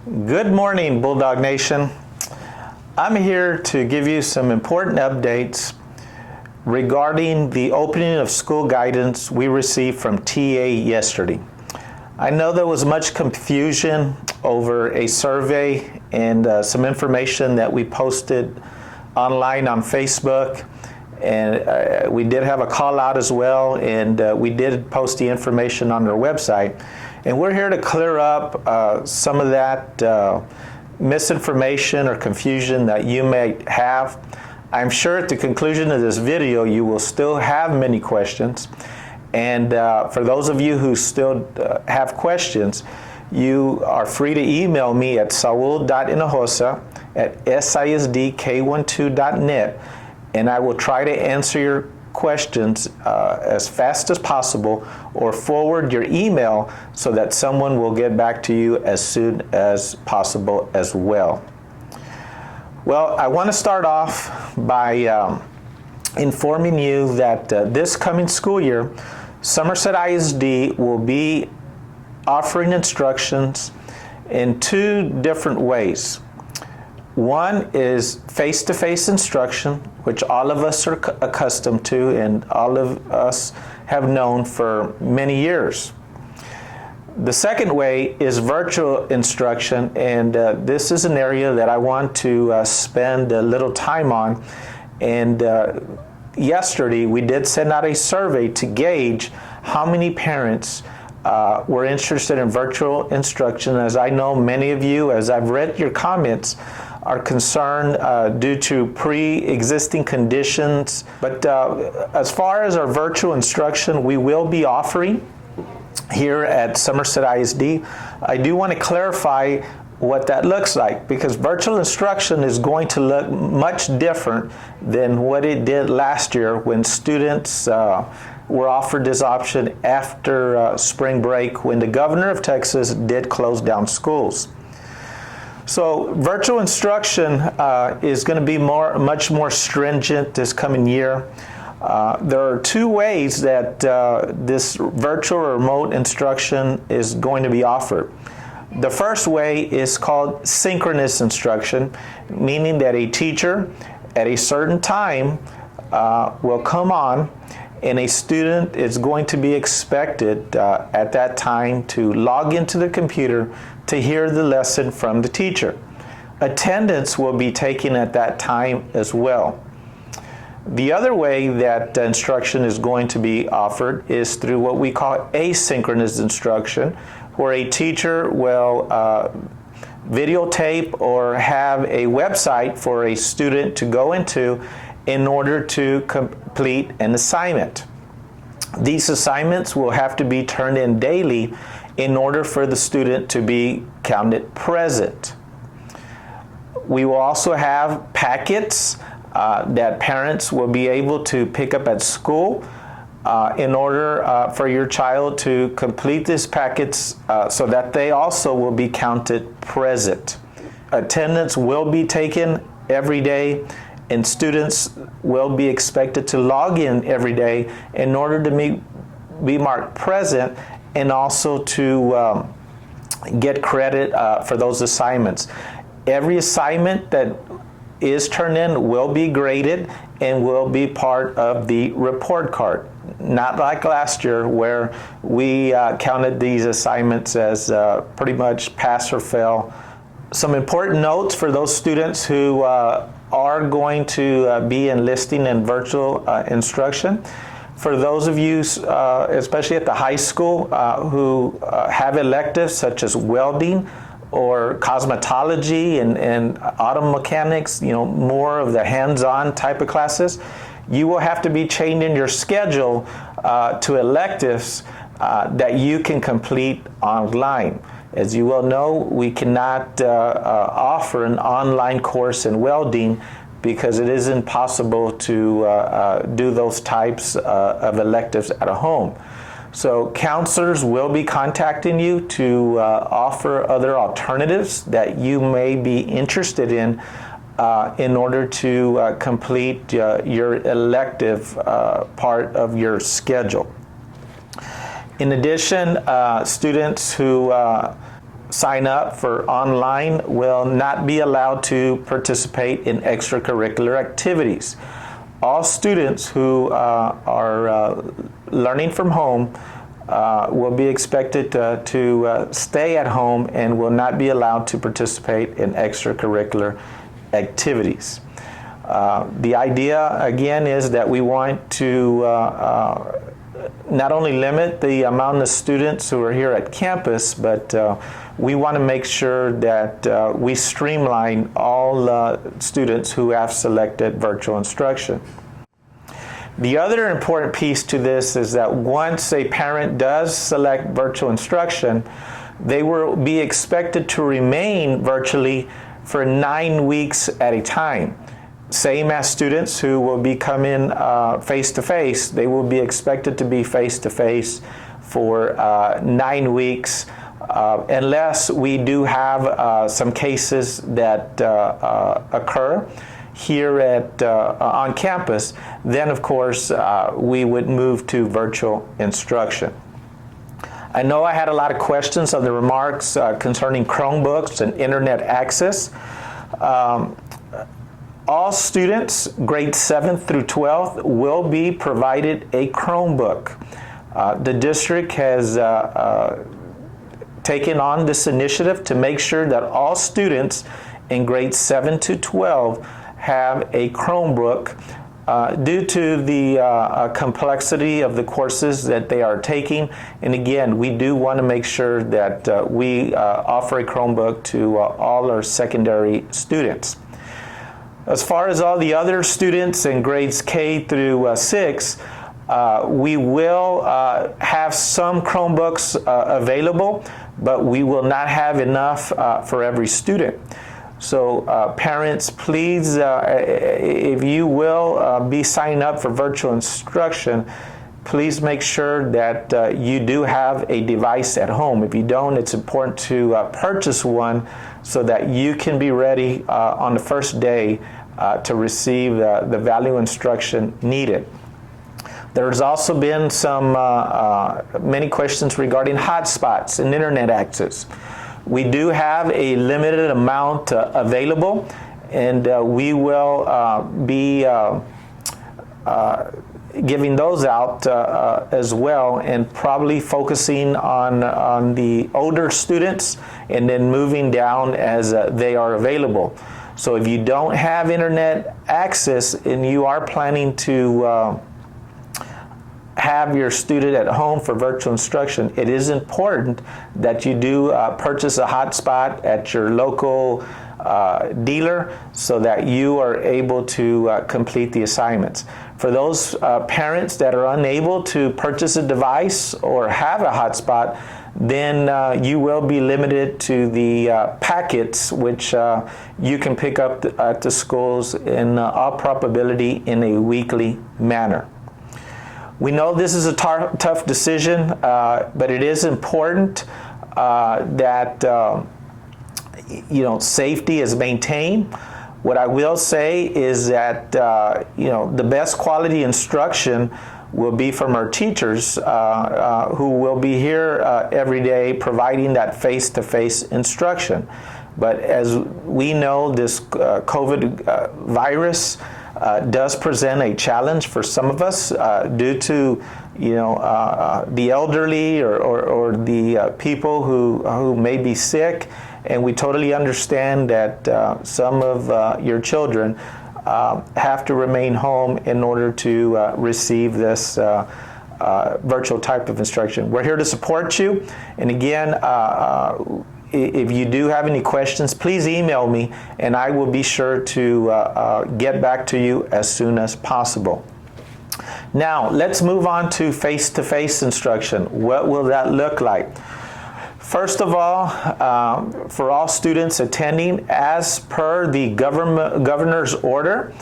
Good morning, Bulldog Nation. I'm here to give you some important updates regarding the opening of school guidance we received from TA yesterday. I know there was much confusion over a survey and some information that we posted online on Facebook, and we did have a call out as well, and we did post the information on our website. And we're here to clear up some of that misinformation or confusion that you may have. I'm sure at the conclusion of this video you will still have many questions, and for those of you who still have questions, you are free to email me at saul.hinojosa@sisdk12.net, and I will try to answer your questions as fast as possible, or forward your email so that someone will get back to you as soon as possible as well. Well, I want to start off by informing you that this coming school year, Somerset ISD will be offering instructions in two different ways. One is face-to-face instruction, which all of us are accustomed to and all of us have known for many years. The second way is virtual instruction, and this is an area that I want to spend a little time on. And yesterday we did send out a survey to gauge how many parents were interested in virtual instruction, as I know many of you, as I've read your comments, are concerned due to pre-existing conditions. But as far as our virtual instruction we will be offering here at Somerset ISD, I do want to clarify what that looks like, because virtual instruction is going to look much different than what it did last year when students were offered this option after spring break, when the governor of Texas did close down schools. So virtual instruction is going to be much more stringent this coming year. There are two ways that this virtual or remote instruction is going to be offered. The first way is called synchronous instruction, meaning that a teacher at a certain time will come on, and a student is going to be expected at that time to log into the computer to hear the lesson from the teacher. Attendance will be taken at that time as well. The other way that instruction is going to be offered is through what we call asynchronous instruction, where a teacher will videotape or have a website for a student to go into in order to complete an assignment. These assignments will have to be turned in daily in order for the student to be counted present. We will also have packets that parents will be able to pick up at school in order for your child to complete these packets so that they also will be counted present. Attendance will be taken every day, and students will be expected to log in every day in order to be marked present, and also to get credit for those assignments. Every assignment that is turned in will be graded and will be part of the report card. Not like last year, where we counted these assignments as pretty much pass or fail. Some important notes for those students who are going to be enlisting in virtual instruction. For those of you, especially at the high school, who have electives such as welding or cosmetology and auto mechanics, more of the hands-on type of classes, you will have to be changing your schedule to electives that you can complete online. As you well know, we cannot offer an online course in welding because it is impossible to do those types of electives at a home. So counselors will be contacting you to offer other alternatives that you may be interested in order to complete your elective part of your schedule. In addition, students who sign up for online will not be allowed to participate in extracurricular activities. All students who are learning from home will be expected to stay at home and will not be allowed to participate in extracurricular activities. The idea, again, is that we want to not only limit the amount of students who are here at campus, but we want to make sure that we streamline all students who have selected virtual instruction. The other important piece to this is that once a parent does select virtual instruction, they will be expected to remain virtually for 9 weeks at a time. Same as students who will be coming face-to-face, they will be expected to be face-to-face for 9 weeks, unless we do have some cases that occur here at on campus. Then of course we would move to virtual instruction. I know I had a lot of questions on the remarks concerning Chromebooks and internet access. All students, grades 7th through 12th, will be provided a Chromebook. The district has taken on this initiative to make sure that all students in grades 7 to 12 have a Chromebook due to the complexity of the courses that they are taking. And again, we do want to make sure that we offer a Chromebook to all our secondary students. As far as all the other students in grades K through 6, we will have some Chromebooks available, but we will not have enough for every student. So parents, please, if you will be signing up for virtual instruction, please make sure that you do have a device at home. If you don't, it's important to purchase one so that you can be ready on the first day to receive the value instruction needed. There's also been some many questions regarding hotspots and internet access. We do have a limited amount available, and we will be giving those out as well, and probably focusing on the older students and then moving down as they are available. So if you don't have internet access and you are planning to have your student at home for virtual instruction, it is important that you do purchase a hotspot at your local dealer so that you are able to complete the assignments. For those parents that are unable to purchase a device or have a hotspot, then you will be limited to the packets which you can pick up at the schools in all probability in a weekly manner. We know this is a tough decision, but it is important that safety is maintained. What I will say is that the best quality instruction will be from our teachers who will be here every day providing that face-to-face instruction. But as we know, this COVID virus does present a challenge for some of us due to the elderly or the people who may be sick, and we totally understand that some of your children have to remain home in order to receive this virtual type of instruction. We're here to support you, and again, if you do have any questions, please email me and I will be sure to get back to you as soon as possible. Now, let's move on to face-to-face instruction. What will that look like? First of all, for all students attending, as per the governor's order,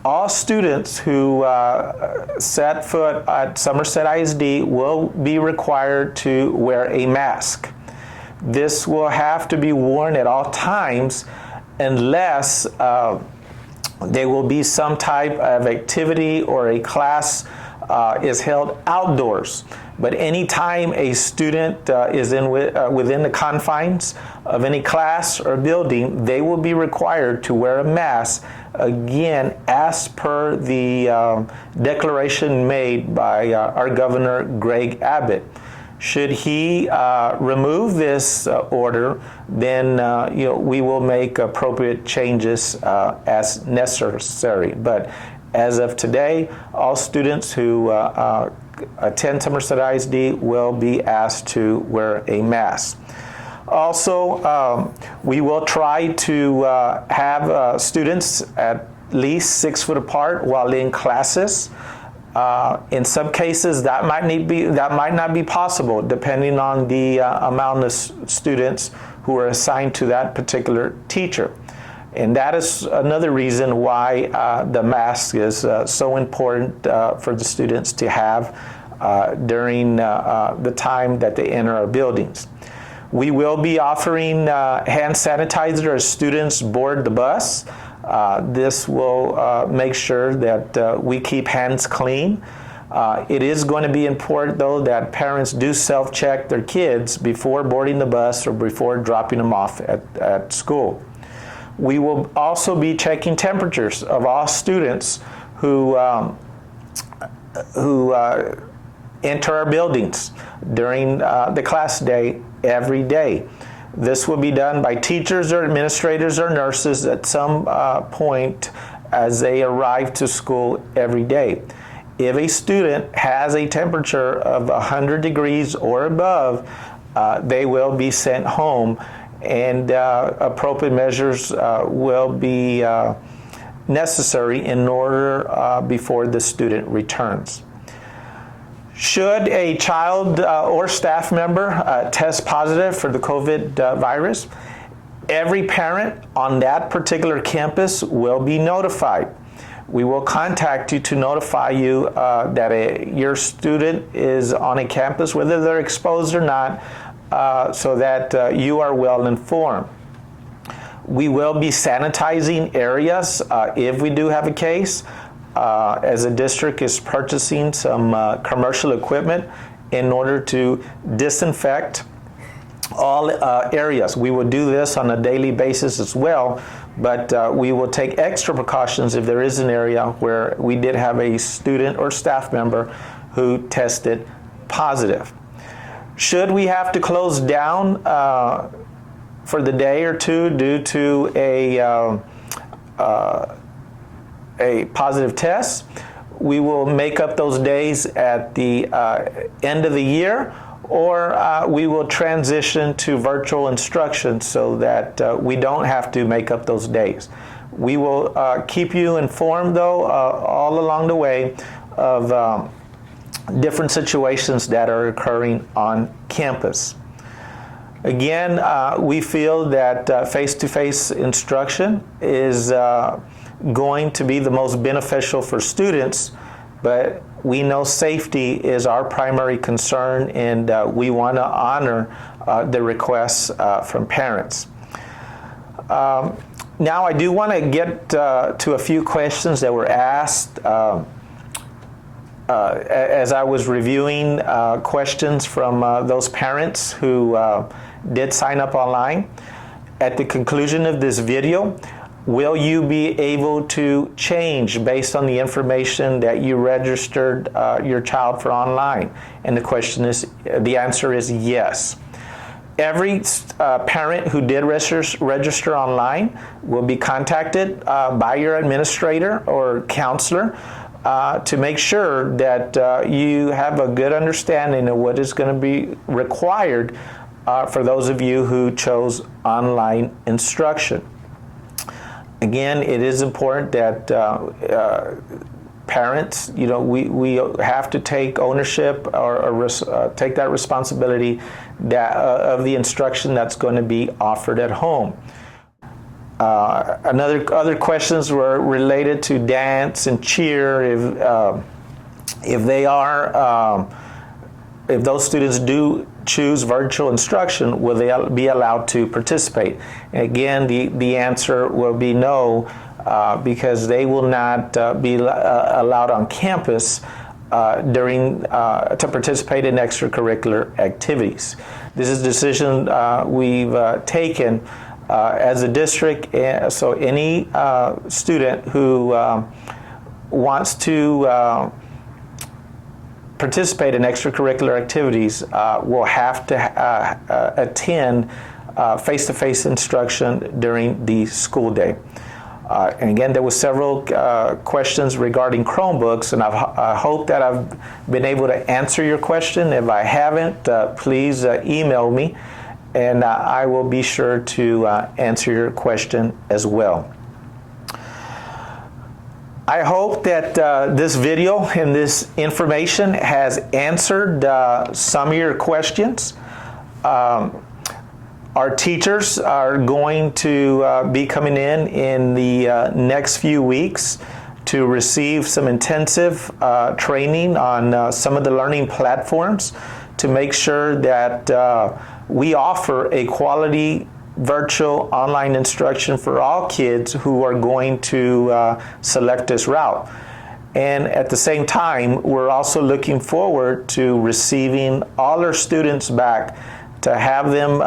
all students who set foot at Somerset ISD will be required to wear a mask. This will have to be worn at all times unless there will be some type of activity or a class is held outdoors. But anytime a student is within the confines of any class or building, they will be required to wear a mask, again, as per the declaration made by our Governor Greg Abbott. Should he remove this order, then we will make appropriate changes as necessary. But as of today, all students who attend Somerset ISD will be asked to wear a mask. Also, we will try to have students at least 6 foot apart while in classes. In some cases, that might not be possible, depending on the amount of students who are assigned to that particular teacher. And that is another reason why the mask is so important for the students to have during the time that they enter our buildings. We will be offering hand sanitizer as students board the bus. This will make sure that we keep hands clean. It is going to be important, though, that parents do self-check their kids before boarding the bus or before dropping them off at school. We will also be checking temperatures of all students who enter our buildings during the class day every day. This will be done by teachers or administrators or nurses at some point as they arrive to school every day. If a student has a temperature of 100 degrees or above, they will be sent home, and appropriate measures will be necessary in order before the student returns. Should a child or staff member test positive for the COVID virus, every parent on that particular campus will be notified. We will contact you to notify you that your student is on a campus, whether they're exposed or not, so that you are well informed. We will be sanitizing areas if we do have a case. As a district is purchasing some commercial equipment in order to disinfect all areas. We will do this on a daily basis as well, but we will take extra precautions if there is an area where we did have a student or staff member who tested positive. Should we have to close down for the day or two due to a positive test, we will make up those days at the end of the year, or we will transition to virtual instruction so that we don't have to make up those days. We will keep you informed, though, all along the way of different situations that are occurring on campus. Again, we feel that face-to-face instruction is going to be the most beneficial for students, but we know safety is our primary concern, and we want to honor the requests from parents. Now I do want to get to a few questions that were asked as I was reviewing questions from those parents who did sign up online. At the conclusion of this video, will you be able to change based on the information that you registered your child for online? And the answer is yes. Every parent who did register online will be contacted by your administrator or counselor to make sure that you have a good understanding of what is going to be required for those of you who chose online instruction. Again, it is important that parents, we have to take ownership or take that responsibility of the instruction that's going to be offered at home. Other questions were related to dance and cheer. If those students do choose virtual instruction, will they be allowed to participate? And again, the answer will be no, because they will not be allowed on campus to participate in extracurricular activities. This is a decision we've taken as a district, so any student who wants to participate in extracurricular activities will have to attend face-to-face instruction during the school day. And again, there were several questions regarding Chromebooks, and I hope that I've been able to answer your question. If I haven't, please email me, and I will be sure to answer your question as well. I hope that this video and this information has answered some of your questions. Our teachers are going to be coming in the next few weeks to receive some intensive training on some of the learning platforms to make sure that we offer a quality virtual online instruction for all kids who are going to select this route. And at the same time, we're also looking forward to receiving all our students back to have them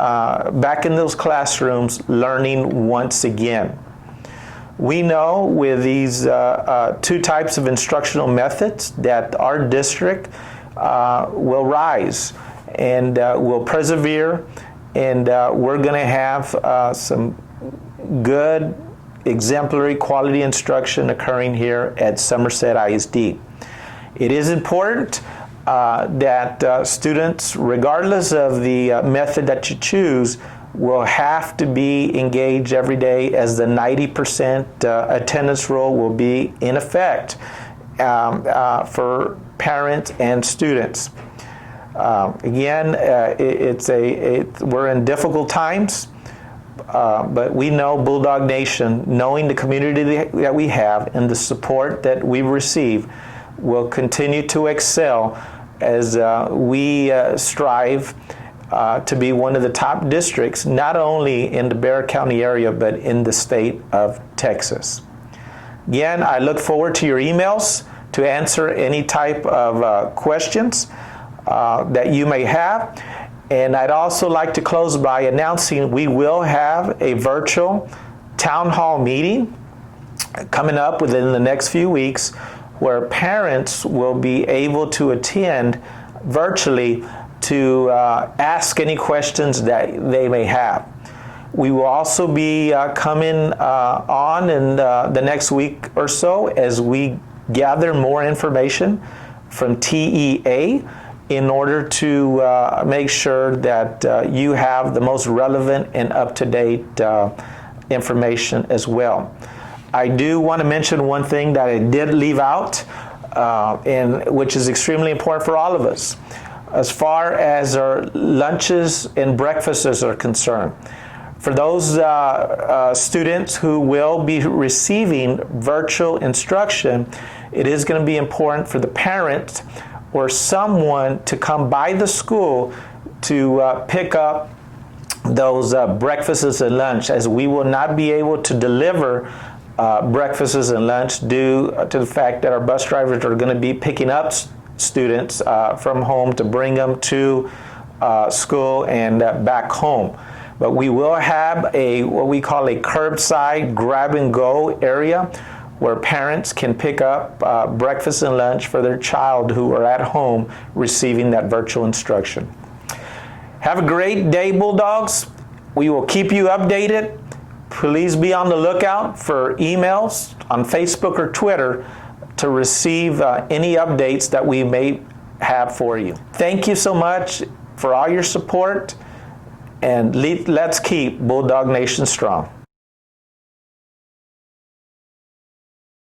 back in those classrooms learning once again. We know with these two types of instructional methods that our district will rise and will persevere, and we're going to have some good exemplary quality instruction occurring here at Somerset ISD. It is important that students, regardless of the method that you choose, will have to be engaged every day, as the 90% attendance rule will be in effect for parents and students. Again, we're in difficult times, but we know Bulldog Nation, knowing the community that we have and the support that we receive, will continue to excel as we strive to be one of the top districts, not only in the Bexar County area, but in the state of Texas. Again, I look forward to your emails to answer any type of questions that you may have. And I'd also like to close by announcing we will have a virtual town hall meeting coming up within the next few weeks, where parents will be able to attend virtually to ask any questions that they may have. We will also be coming on in the next week or so as we gather more information from TEA in order to make sure that you have the most relevant and up-to-date information as well. I do want to mention one thing that I did leave out, and which is extremely important for all of us, as far as our lunches and breakfasts are concerned. For those students who will be receiving virtual instruction, it is going to be important for the parent or someone to come by the school to pick up those breakfasts and lunch, as we will not be able to deliver breakfasts and lunch due to the fact that our bus drivers are going to be picking up students from home to bring them to school and back home. But we will have what we call a curbside grab-and-go area where parents can pick up breakfast and lunch for their child who are at home receiving that virtual instruction. Have a great day, Bulldogs. We will keep you updated. Please be on the lookout for emails on Facebook or Twitter to receive any updates that we may have for you. Thank you so much for all your support, and let's keep Bulldog Nation strong.